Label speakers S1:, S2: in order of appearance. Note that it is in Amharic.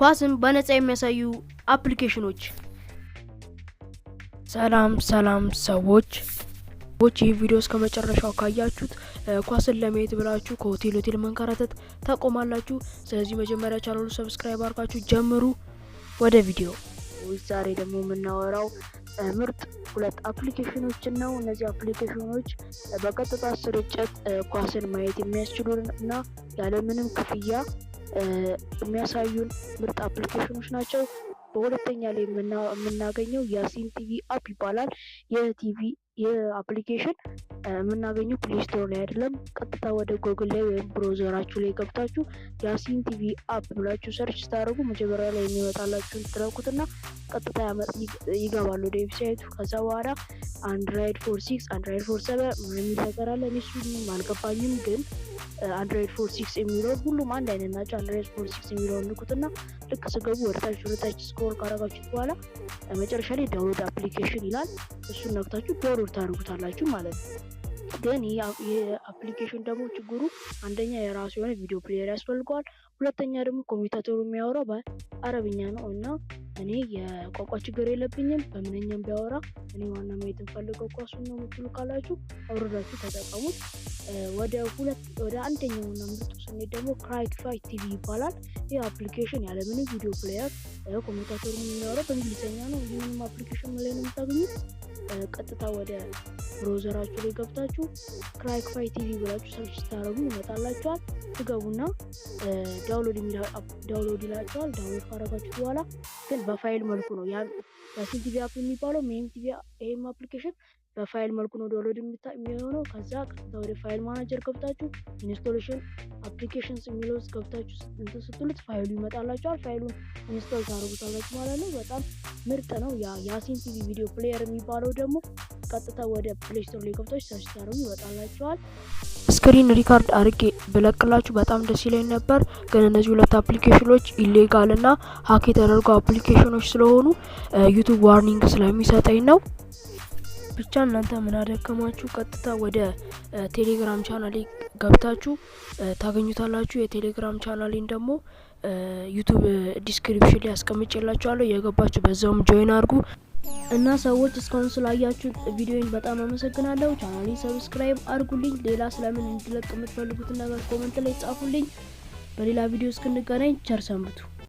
S1: ኳስን በነጻ የሚያሳዩ አፕሊኬሽኖች። ሰላም ሰዎች ይህ ቪዲዮ እስከ መጨረሻው ካያችሁት ኳስን ለማየት ብላችሁ ከሆቴል መንከራተት ታቆማላችሁ። ስለዚህ መጀመሪያ ቻናሉ ሰብስክራይብ አድርጋችሁ ጀምሩ። ወደ ቪዲዮ ዛሬ ደግሞ የምናወራው ምርጥ ሁለት አፕሊኬሽኖችን ነው። እነዚህ አፕሊኬሽኖች በቀጥታ ስርጭት ኳስን ማየት የሚያስችሉና ያለምንም ክፍያ የሚያሳዩን ምርጥ አፕሊኬሽኖች ናቸው። በሁለተኛ ላይ የምናገኘው ያሲን ቲቪ አፕ ይባላል። የአፕሊኬሽን የምናገኘው ፕሌይ ስቶር ላይ አይደለም። ቀጥታ ወደ ጉግል ላይ ወይም ብሮዘራችሁ ላይ ገብታችሁ ያሲን ቲቪ አፕ ብላችሁ ሰርች ስታደርጉ መጀመሪያ ላይ የሚመጣላችሁን ትረኩትና ቀጥታ ይገባሉ ወደ ዌብሳይቱ። ከዛ በኋላ አንድሮይድ ፎር 6 አንድሮይድ ፎር 7 ምን ነገር አለ እሱንም አልገባኝም፣ ግን አንድሮይድ ፎር 6 የሚለው ሁሉም አንድ አይነት ናቸው። አንድሮይድ ፎር 6 የሚለውን ንኩትና ልክ ስገቡ ወደታች ስክሮል ካረጋችሁ በኋላ መጨረሻ ላይ ዳውንሎድ አፕሊኬሽን ይላል። እሱን ነክታችሁ ዳውንሎድ ታደርጉታላችሁ ማለት ነው። ግን ይህ አፕሊኬሽን ደግሞ ችግሩ አንደኛ የራሱ የሆነ ቪዲዮ ፕሌየር ያስፈልገዋል። ሁለተኛ ደግሞ ኮምፒውተሩ የሚያወራው በአረብኛ ነው እና እኔ የቋንቋ ችግር የለብኝም። በምንኛም ቢያወራ እኔ ዋና ማየት እንፈልገው ኳሱን ነው የምትሉ ካላችሁ አውርዳችሁ ተጠቀሙት። ወደ አንደኛውና ምርጡ ስንሄድ ደግሞ ክራይክፋይ ቲቪ ይባላል። ይህ አፕሊኬሽን ያለምንም ቪዲዮ ፕሌየር ኮምፒውተሩ የሚያወራው በእንግሊዝኛ ነው። ይህንም አፕሊኬሽን ላይ ነው የምታገኙት። ቀጥታ ወደ ብሮዘራችሁ ላይ ገብታችሁ ክራይክፋይ ቲቪ ብላችሁ ሰርች ስታደርጉ ይመጣላችኋል። ትገቡና ዳውንሎድ ይላችኋል። ዳውንሎድ ካረጋችሁ በኋላ ግን በፋይል መልኩ ነው ያሲን ቲቪ አፕ የሚባለው። ይሄም አፕሊኬሽን በፋይል መልኩ ነው ዳውንሎድ የሚሆነው። ከዛ ቀጥታ ወደ ፋይል ማናጀር ገብታችሁ ኢንስቶሌሽን አፕሊኬሽንስ የሚለው ገብታችሁ ስትሉት ፋይሉ ይመጣላችኋል። ፋይሉን ኢንስቶል ታደርጉታላችሁ ማለት ነው። በጣም ምርጥ ነው። ያሲን ቲቪ ቪዲዮ ፕሌየር የሚባለው ደግሞ ቀጥታ ወደ ፕሌይ ስቶር ላይ ገብታችሁ ሰርች ታደርጉ ይወጣላችኋል። ስክሪን ሪካርድ አድርጌ ብለቅላችሁ በጣም ደስ ይለኝ ነበር፣ ግን እነዚህ ሁለት አፕሊኬሽኖች ኢሌጋል እና ሀክ የተደረጉ አፕሊኬሽኖች ስለሆኑ ዩቲዩብ ዋርኒንግ ስለሚሰጠኝ ነው። ብቻ እናንተ ምን አደከማችሁ፣ ቀጥታ ወደ ቴሌግራም ቻናሌ ገብታችሁ ታገኙታላችሁ። የቴሌግራም ቻናሌን ደግሞ ዩቲዩብ ዲስክሪፕሽን ላይ አስቀምጬላችኋለሁ። የገባችሁ በዛውም ጆይን አድርጉ። እና ሰዎች እስካሁን ስላያችሁ ቪዲዮን በጣም አመሰግናለሁ። ቻናሌን ሰብስክራይብ አድርጉልኝ። ሌላ ስለምን እንድለቅ የምትፈልጉትን ነገር ኮሜንት ላይ ጻፉልኝ። በሌላ ቪዲዮ እስክንገናኝ ቸር ሰንብቱ።